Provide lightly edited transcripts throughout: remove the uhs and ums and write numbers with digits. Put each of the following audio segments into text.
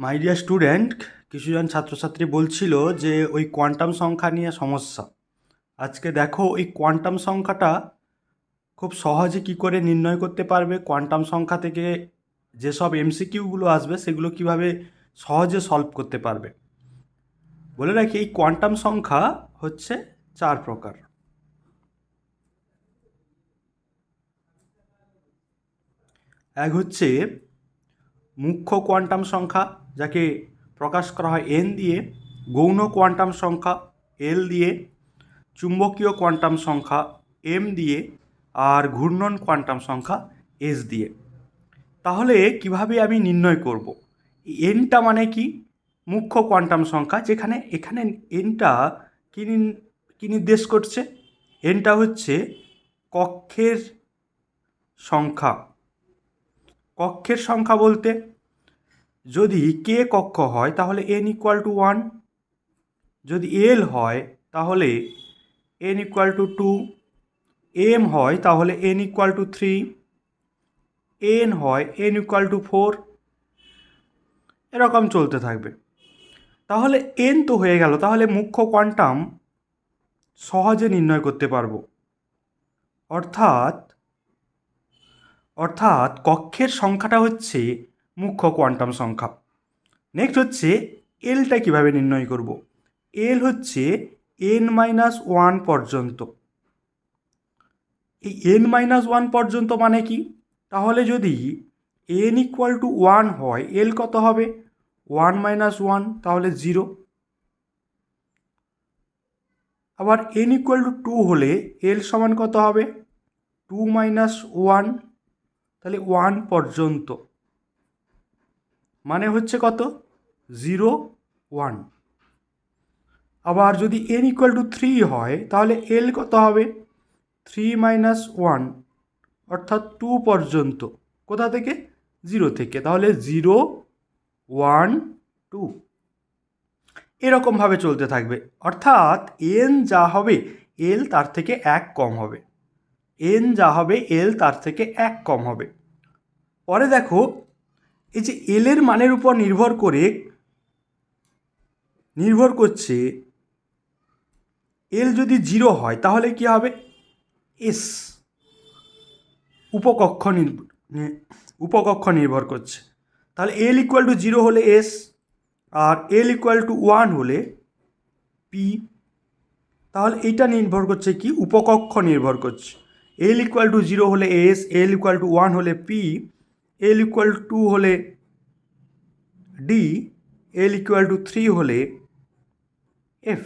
My dear student, কিছুজন ছাত্রছাত্রী বলছিল যে ওই কোয়ান্টাম সংখ্যা নিয়ে সমস্যা। আজকে দেখো ওই কোয়ান্টাম সংখ্যাটা খুব সহজে কি করে নির্ণয় করতে পারবে, কোয়ান্টাম সংখ্যা থেকে যেসব এমসিকিউগুলো আসবে সেগুলো কিভাবে সহজে সলভ করতে পারবে। বলে রাখি, এই কোয়ান্টাম সংখ্যা হচ্ছে 4 প্রকার। এক হচ্ছে মুখ্য কোয়ান্টাম সংখ্যা, যাকে প্রকাশ করা হয় এন দিয়ে, গৌণ কোয়ান্টাম সংখ্যা এল দিয়ে, চুম্বকীয় কোয়ান্টাম সংখ্যা এম দিয়ে, আর ঘূর্ণন কোয়ান্টাম সংখ্যা এস দিয়ে। তাহলে কিভাবে আমি নির্ণয় করব? এনটা মানে কি? মুখ্য কোয়ান্টাম সংখ্যা, যেখানে এখানে এনটা কি নির্দেশ করছে? এনটা হচ্ছে কক্ষের সংখ্যা। কক্ষের সংখ্যা বলতে যদি কে কক্ষ হয় তাহলে এন ইকুয়াল টু 1, যদি এল হয় তাহলে এন ইকুয়াল টু 2, এম হয় তাহলে এন ইকুয়াল টু 3, এন হয় এন ইকুয়াল টু 4, এরকম চলতে থাকবে। তাহলে এন তো হয়ে গেল, তাহলে মুখ্য কোয়ান্টাম সহজে নির্ণয় করতে পারবো। অর্থাৎ অর্থাৎ কক্ষের সংখ্যাটা হচ্ছে মুখ্য কোয়ান্টাম সংখ্যা। নেক্সট হচ্ছে এলটা কিভাবে নির্ণয় করব? এল হচ্ছে n-1 পর্যন্ত। এই n-1 পর্যন্ত মানে কি? তাহলে যদি n ইকুয়াল টু 1 হয়, এল কত হবে? 1-1, তাহলে 0। আবার n ইকুয়াল টু 2 হলে এল সমান কত হবে? 2-1, তাহলে 1 পর্যন্ত, মানে হচ্ছে কত? 0, 1। আবার যদি n ইকুয়াল টু 3 হয় তাহলে এল কত হবে? 3-1, অর্থাৎ 2 পর্যন্ত। কোথা থেকে? 0 থেকে, তাহলে 0, 1, 2, এরকমভাবে চলতে থাকবে। অর্থাৎ এন যা হবে এল তার থেকে 1 কম হবে। এন যা হবে এল তার থেকে 1 কম হবে। পরে দেখো, এই যে এল এর মানের উপর নির্ভর করছে, এল যদি 0 হয় তাহলে কি হবে? এস উপকক্ষ নির্ভর করছে। তাহলে এল ইকুয়াল টু 0 হলে এস, আর এল ইকুয়াল টু 1 হলে পি। তাহলে এইটা নির্ভর করছে কি? উপকক্ষ নির্ভর করছে। এল ইকুয়াল টু 0 হলে এস, এল ইকুয়াল টু 1 হলে পি, এল ইকুয়াল টু 2 হলে ডি, এল ইকুয়াল টু 3 হলে এফ।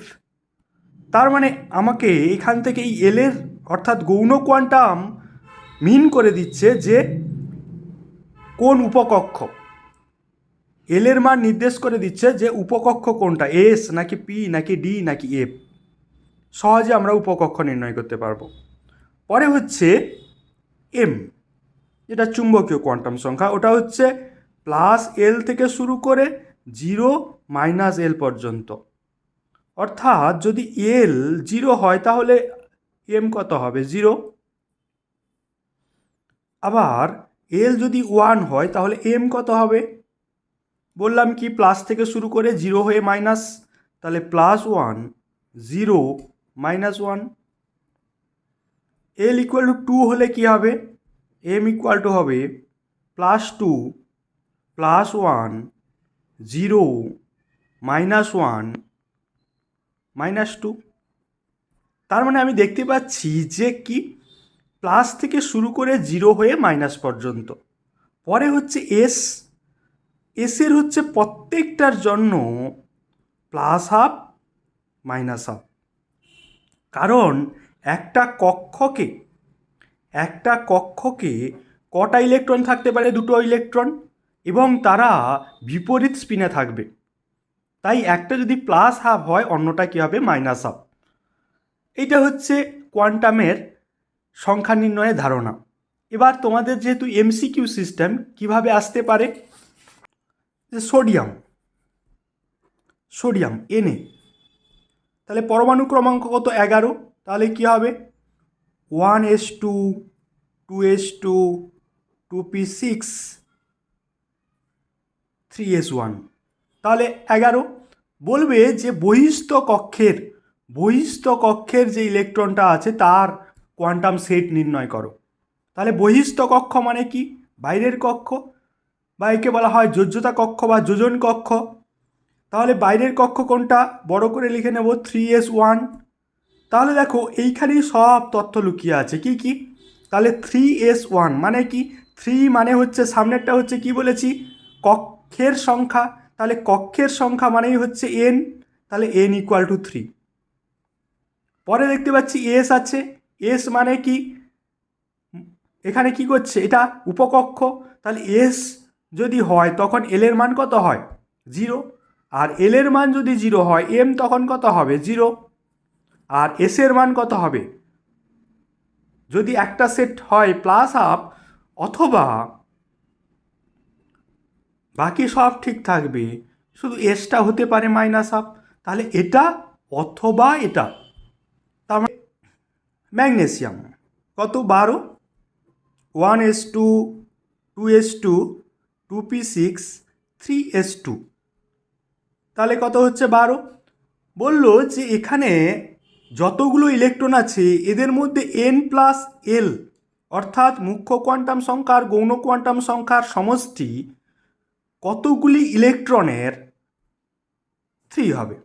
তার মানে আমাকে এখান থেকে এই এলের অর্থাৎ গৌণ কোয়ান্টাম মিন করে দিচ্ছে যে কোন উপকক্ষ। এলের মান নির্দেশ করে দিচ্ছে যে উপকক্ষ কোনটা, এস নাকি পি নাকি ডি নাকি এফ। সহজে আমরা উপকক্ষ নির্ণয় করতে পারবো। পরে হচ্ছে এম, যেটা চুম্বকীয় কোয়ান্টাম সংখ্যা। ওটা হচ্ছে প্লাস এল থেকে শুরু করে 0-L পর্যন্ত। অর্থাৎ যদি এল 0 হয় তাহলে এম কত হবে? 0। আবার এল যদি 1 হয় তাহলে এম কত হবে? বললাম কি, প্লাস থেকে শুরু করে 0 হয়ে মাইনাস, তাহলে +1, 0, -1। এল ইকুয়াল টু 2 হলে কি হবে? এম ইকুয়াল টু হবে +2, +1, 0, -1, -2। তার মানে আমি দেখতে পাচ্ছি যে কি, প্লাস থেকে শুরু করে 0 হয়ে মাইনাস পর্যন্ত। পরে হচ্ছে এস, এসের হচ্ছে প্রত্যেকটার জন্য +12, -12। কারণ একটা কক্ষকে কটা ইলেকট্রন থাকতে পারে? 2টো ইলেকট্রন, এবং তারা বিপরীত স্পিনে থাকবে। তাই একটা যদি +12 হয়, অন্যটা কী হবে? -12। এইটা হচ্ছে কোয়ান্টামের সংখ্যা নির্ণয়ের ধারণা। এবার তোমাদের যেহেতু এমসিকিউ সিস্টেম, কিভাবে আসতে পারে? যে সোডিয়াম Na, তাহলে পরমাণু ক্রমাঙ্ক কত? 11। তাহলে কি হবে? 1s2, 2s2, 2p6, 3s1। তাহলে 11 বলবে যে বহিস্থ কক্ষের যে ইলেকট্রনটা আছে তার কোয়ান্টাম সেট নির্ণয় করো। তাহলে বহিস্থ কক্ষ মানে কি? বাইরের কক্ষ, বা একে বলা হয় যোজ্যতা কক্ষ বা যোজন কক্ষ। তাহলে বাইরের কক্ষ কোনটা? বড় করে লিখে নেব 3s1। তাহলে দেখো এইখানেই সব তথ্য লুকিয়ে আছে। কি কি? তাহলে 3s1 মানে কি? 3 মানে হচ্ছে সামনেরটা হচ্ছে কি বলেছি? কক্ষের সংখ্যা। তাহলে কক্ষের সংখ্যা মানেই হচ্ছে n, তাহলে n = 3। পরে দেখতে পাচ্ছি এস আছে। এস মানে কি? এখানে কি করছে? এটা উপকক্ষ। তাহলে এস যদি হয় তখন এল এর মান কত হয়? 0। আর এল এর মান যদি 0 হয় এম তখন কত হবে? 0। আর এস এর মান কত হবে? যদি একটা সেট হয় +1/2 অথবা বাকি সব ঠিক থাকবে, শুধু এসটা হতে পারে -1/2, তাহলে এটা অথবা এটা। তার মানে ম্যাগনেসিয়াম কত? 12, 1s2, 2s2, 2p6, 3s2, তাহলে কত হচ্ছে? 12। বলল যে এখানে যতগুলো ইলেকট্রন আছে এদের মধ্যে n+l অর্থাৎ মুখ্য কোয়ান্টাম সংখ্যা আর গৌণ কোয়ান্টাম সংখ্যার সমষ্টি কতগুলি ইলেকট্রনের 3 হবে।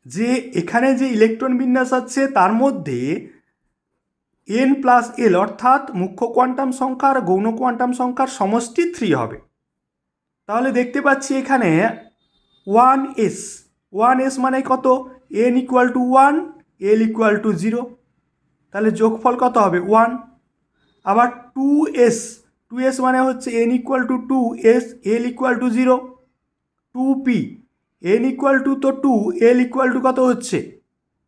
যে এখানে যে ইলেকট্রন বিন্যাস আছে তার মধ্যে n+l অর্থাৎ মুখ্য কোয়ান্টাম সংখ্যা আর গৌণ কোয়ান্টাম সংখ্যার সমষ্টি 3 হবে। তাহলে দেখতে পাচ্ছি এখানে 1s মানে কত? n = 1, l = 0, তাহলে যোগফল কত হবে? 1। আবার 2s মানে হচ্ছে n = 2, l = 0, 2p n = তো 2, l = কত হচ্ছে?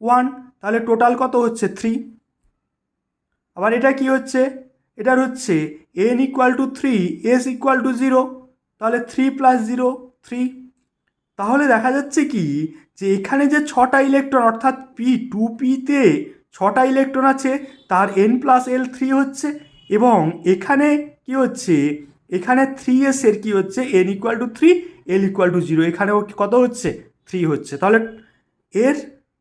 1, তাহলে টোটাল কত হচ্ছে? 3। আবার এটা কি হচ্ছে? এটার হচ্ছে n = 3, s = 0, তাহলে 3 + 0 3। তাহলে দেখা যাচ্ছে কি যে এখানে যে 6টা ইলেকট্রন অর্থাৎ p2pতে 6টা ইলেকট্রন আছে তার n+l 3 হচ্ছে, এবং এখানে কি হচ্ছে? এখানে 3s এর কি হচ্ছে? n = 3, l = 0, এখানেও কত হচ্ছে? 3 হচ্ছে। তাহলে এর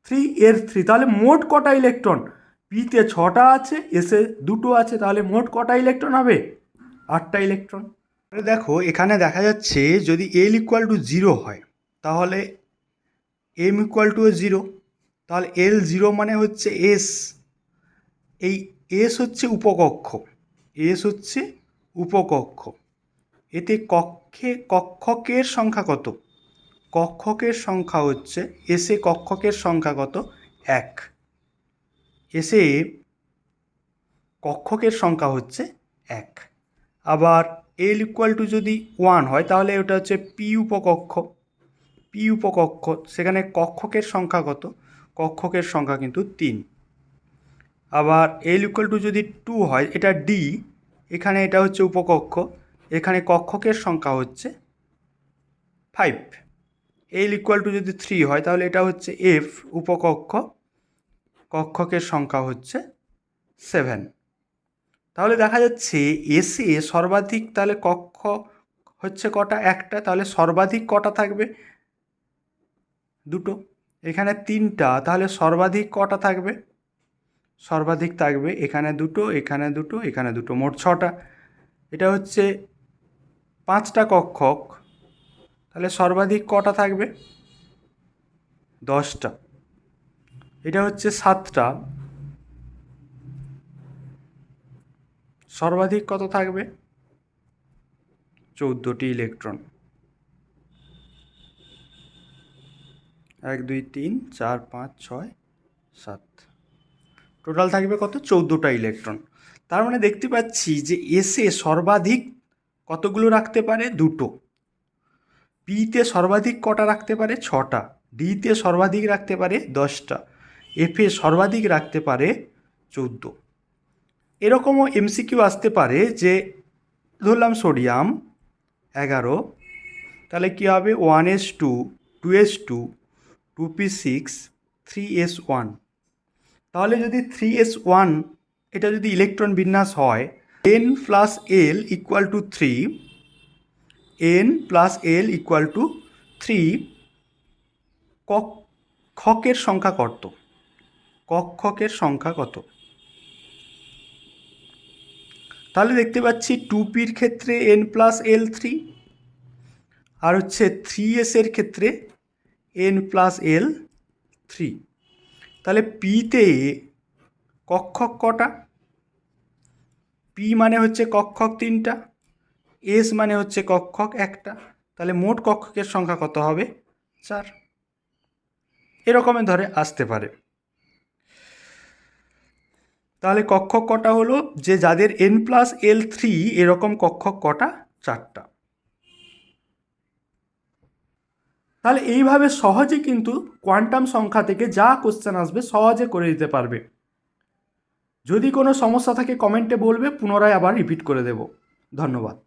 3 এর 3, তাহলে মোট কটা ইলেকট্রন? পিতে 6টা আছে, এসে 2টো আছে, তাহলে মোট কটা ইলেকট্রন হবে? 8টা ইলেকট্রন। দেখো এখানে দেখা যাচ্ছে যদি l = 0 হয় তাহলে m = 0, তাহলে l 0 মানে হচ্ছে s। এই s হচ্ছে উপকক্ষ। এতে কক্ষকের সংখ্যা কত? কক্ষকের সংখ্যা হচ্ছে এসে কক্ষকের সংখ্যা কত? 1। এসে কক্ষকের সংখ্যা হচ্ছে 1। আবার l = যদি 1 হয় তাহলে ওটা হচ্ছে পি উপকক্ষ, সেখানে কক্ষকের সংখ্যা কত? কক্ষকের সংখ্যা কিন্তু 3। আবার l = যদি 2 হয়, এটা d, এখানে এটা হচ্ছে উপকক্ষ, এখানে কক্ষকের সংখ্যা হচ্ছে 5। l = যদি 3 হয় তাহলে এটা হচ্ছে f উপকক্ষ, কক্ষকের সংখ্যা হচ্ছে 7। তাহলে দেখা যাচ্ছে এসে সর্বাধিক, তাহলে কক্ষ হচ্ছে কটা? একটা, তাহলে সর্বাধিক কটা থাকবে? 2টো। এখানে 3টা, তাহলে সর্বাধিক কটা থাকবে? সর্বাধিক থাকবে এখানে 2টো, এখানে 2টো, এখানে 2টো, মোট 6টা। এটা হচ্ছে 5টা কক্ষক, তাহলে সর্বাধিক কটা থাকবে? 10টা। এটা হচ্ছে 7টা, সর্বাধিক কত থাকবে? 14টি ইলেকট্রন। 1 2 3 4 5 6 7, টোটাল থাকবে কত? 14টা ইলেকট্রন। তার মানে দেখতে পাচ্ছি যে এসে সর্বাধিক কতগুলো রাখতে পারে? 2টো। পিতে সর্বাধিক কটা রাখতে পারে? 6টা। ডিতে সর্বাধিক রাখতে পারে 10টা। এফে সর্বাধিক রাখতে পারে 14। এরকমও এমসিকিউ আসতে পারে যে ধরলাম সোডিয়াম 11, তাহলে কী হবে? 1s2, 2s2, 2p6, 3s1। তাহলে যদি 3s1 এটা যদি ইলেকট্রন বিন্যাস হয় n + l = 3, N plus L equal two 3 কক্ষকের সংখ্যা কত? কক্ষকের সংখ্যা কত? তাহলে দেখতে পাচ্ছি 2pর ক্ষেত্রে এন প্লাস এল 3, আর হচ্ছে 3s ক্ষেত্রে এন প্লাস এল 3। তাহলে পিতে কক্ষক কটা? পি মানে হচ্ছে কক্ষক 3টা, এস মানে হচ্ছে কক্ষক 1টা, তাহলে মোট কক্ষকের সংখ্যা কত হবে? 4। এরকমের ধরে আসতে পারে। তাহলে কক্ষক কটা হলো? যে যাদের এন প্লাস এল 3 এরকম কক্ষক কটা? 4টা। তাহলে এইভাবে সহজে কিন্তু কোয়ান্টাম সংখ্যা থেকে যা কোশ্চেন আসবে সহজে করে দিতে পারবে। যদি কোনো সমস্যা থাকে কমেন্টে বলবে, পুনরায় আবার রিপিট করে দেব। ধন্যবাদ।